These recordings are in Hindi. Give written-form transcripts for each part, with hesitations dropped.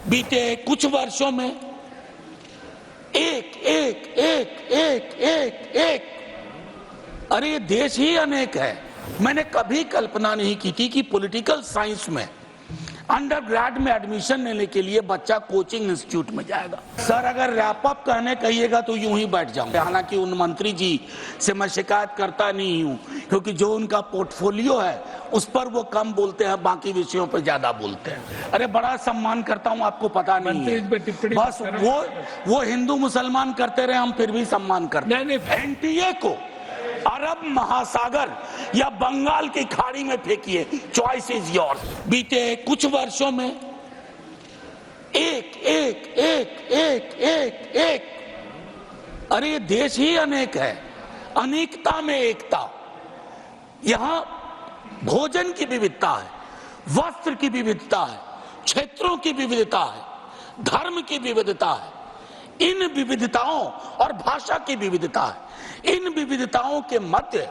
बीते कुछ वर्षों में एक एक एक एक एक एक अरे ये देश ही अनेक है। मैंने कभी कल्पना नहीं की थी कि पॉलिटिकल साइंस में अंडर ग्रेड में एडमिशन लेने के लिए बच्चा कोचिंग इंस्टीट्यूट में जाएगा। सर अगर रैप अप कहने कहिएगा तो यूं ही बैठ जाऊंगा। हालांकि उन मंत्री जी से मैं शिकायत करता नहीं हूं, क्योंकि जो उनका पोर्टफोलियो है उस पर वो कम बोलते हैं, बाकी विषयों पर ज्यादा बोलते हैं। अरे बड़ा सम्मान करता हूं, आपको पता नहीं है। बस वो हिंदू मुसलमान करते रहे, हम फिर भी सम्मान करते हैं। एनटीए को अरब महासागर या बंगाल की खाड़ी में फेंकिए, चॉइस इज योर्स। बीते कुछ वर्षों में एक एक एक एक एक एक अरे ये देश ही अनेक है, अनेकता में एकता। यहां भोजन की विविधता है, वस्त्र की विविधता है, क्षेत्रों की विविधता है, धर्म की विविधता है, इन विविधताओं और भाषा की विविधता है। इन विविधताओं के मध्य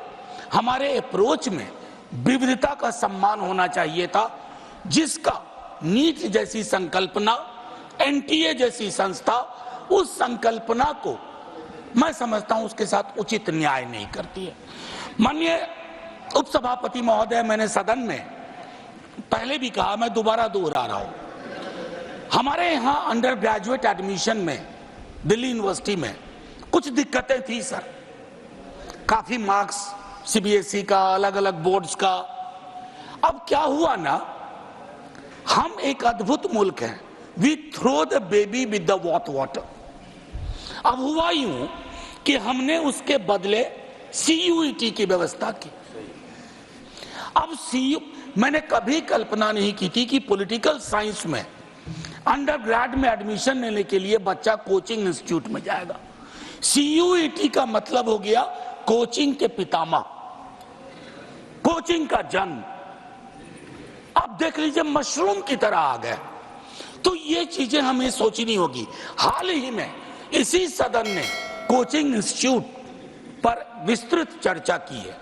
हमारे अप्रोच में विविधता का सम्मान होना चाहिए था, जिसका नीट जैसी संकल्पना, एनटीए जैसी संस्था उस संकल्पना को मैं समझता हूं उसके साथ उचित न्याय नहीं करती है। माननीय उपसभापति महोदय, मैंने सदन में पहले भी कहा, मैं दोबारा दोहरा रहा हूं, हमारे यहां अंडर ग्रेजुएट एडमिशन में दिल्ली यूनिवर्सिटी में कुछ दिक्कतें थी सर। काफी मार्क्स सीबीएसई का, अलग अलग बोर्ड्स का। अब क्या हुआ ना, हम एक अद्भुत मुल्क हैं, we throw the baby with the water. अब हुआ यूं कि हमने उसके बदले सीयूईटी की व्यवस्था की। अब मैंने कभी कल्पना नहीं की थी कि पॉलिटिकल साइंस में अंडर ग्रेड में एडमिशन लेने के लिए बच्चा कोचिंग इंस्टीट्यूट में जाएगा। सीयूईटी का मतलब हो गया कोचिंग के पितामह, कोचिंग का जन्म। अब देख लीजिए मशरूम की तरह आ गए। तो ये चीजें हमें सोचनी होगी। हाल ही में इसी सदन ने कोचिंग इंस्टीट्यूट पर विस्तृत चर्चा की है।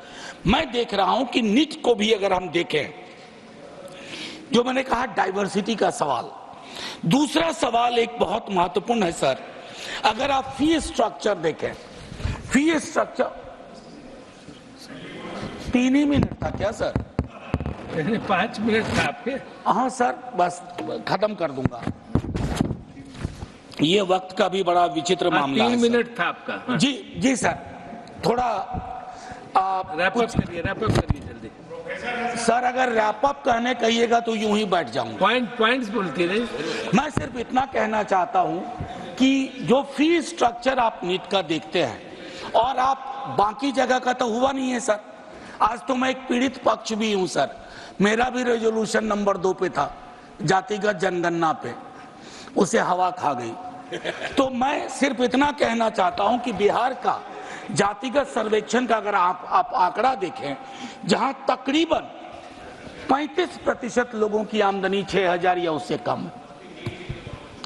मैं देख रहा हूं कि नीट को भी अगर हम देखें, जो मैंने कहा डाइवर्सिटी का सवाल। दूसरा सवाल एक बहुत महत्वपूर्ण है सर, अगर आप फी स्ट्रक्चर देखें, फी स्ट्रक्चर 3 ही मिनट था क्या सर? 5 मिनट था आपके। हाँ सर, बस खत्म कर दूंगा। ये वक्त का भी बड़ा विचित्र मामला है। 3 मिनट था आपका। जी जी सर, थोड़ा रैप अप करिए जल्दी। सर अगर रैप अप कहने कहिएगा तो यूं ही बैठ जाऊंगा। पॉइंट्स बोलती रहे। मैं सिर्फ इतना कहना चाहता हूं कि जो फी स्ट्रक्चर आप नीट का देखते हैं और आप बाकी जगह का तो हुआ नहीं है सर। आज तो मैं एक पीड़ित पक्ष भी हूं सर, मेरा भी रेजोल्यूशन नंबर 2 पे था, जातिगत जनगणना पे, उसे हवा खा गई। तो मैं सिर्फ इतना कहना चाहता हूं कि बिहार का जातिगत सर्वेक्षण का अगर आप आंकड़ा देखें, जहां तकरीबन 35% लोगों की आमदनी 6,000 या उससे कम।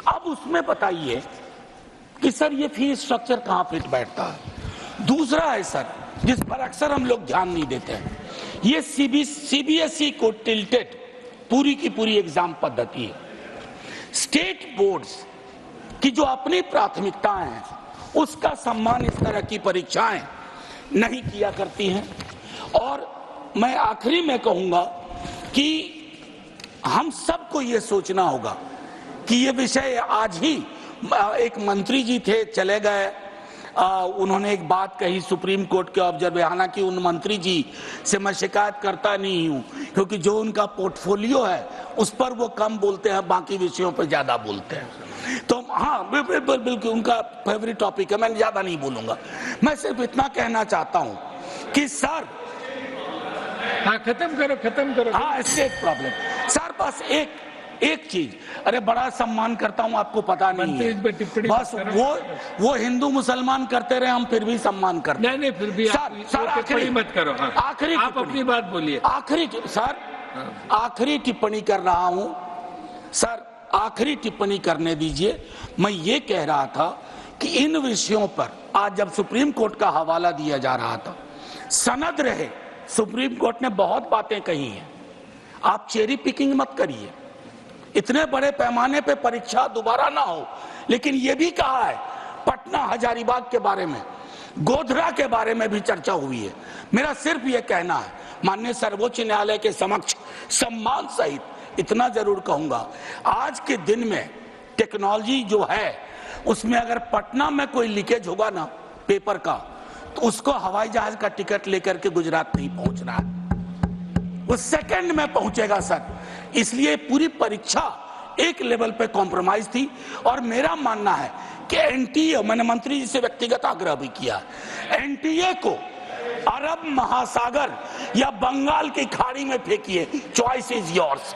अब उसमें बताइए कि सर ये फी स्ट्रक्चर कहां फिट बैठता है। दूसरा है सर, जिस पर अक्सर हम लोग ध्यान नहीं देते हैं, ये सीबीएसई को टिल्टेड पूरी की पूरी एग्जाम पद्धति है। स्टेट बोर्ड्स की जो अपनी प्राथमिकताएं हैं उसका सम्मान इस तरह की परीक्षाएं नहीं किया करती हैं। और मैं आखिरी में कहूंगा कि हम सबको ये सोचना होगा कि ये विषय आज ही एक मंत्री जी थे, चले गए, उन्होंने एक बात कही सुप्रीम कोर्ट के ऑब्जर्वर। हालांकि उन मंत्री जी से मैं शिकायत करता नहीं हूं, क्योंकि जो उनका पोर्टफोलियो है उस पर वो कम बोलते हैं, बाकी विषयों पर ज्यादा बोलते हैं। तो हाँ बिल्कुल उनका फेवरेट टॉपिक है, मैं ज्यादा नहीं बोलूंगा। मैं सिर्फ इतना कहना चाहता हूं कि सर, हाँ खत्म करो। हाँ स्टेट प्रॉब्लम सर, बस एक चीज, अरे बड़ा सम्मान करता हूं, आपको पता नहीं है। बस वो हिंदू मुसलमान करते रहे, हम फिर भी सम्मान करते हैं। नहीं फिर भी सर आखिरी मत करो। हाँ। आखिरी आप अपनी बात बोलिए। आखिरी टिप्पणी कर रहा हूं सर, आखिरी टिप्पणी करने दीजिए। मैं ये कह रहा था कि इन विषयों पर आज जब सुप्रीम कोर्ट का हवाला दिया जा रहा था, सनद रहे, सुप्रीम कोर्ट ने बहुत बातें कही हैं, आप चेरी पिकिंग मत करिए। इतने बड़े पैमाने पे परीक्षा दोबारा ना हो। लेकिन ये भी कहा है पटना हजारीबाग के बारे में, गोधरा के बारे में भी चर्चा हुई है। मेरा सिर्फ ये कहना है माननीय सर्वोच्च न्यायालय के समक्ष सम्मान सहित इतना जरूर कहूंगा, आज के दिन में टेक्नोलॉजी जो है उसमें अगर पटना में कोई लीकेज होगा ना पेपर का, तो उसको हवाई जहाज का टिकट लेकर के गुजरात नहीं पहुंचना है, वो सेकंड में पहुंचेगा सर। इसलिए पूरी परीक्षा एक लेवल पे कॉम्प्रोमाइज थी। और मेरा मानना है कि एनटीए, मैंने मंत्री जी से व्यक्तिगत आग्रह भी किया, एनटीए को अरब महासागर या बंगाल की खाड़ी में फेंकिए, चॉइस इज योर्स।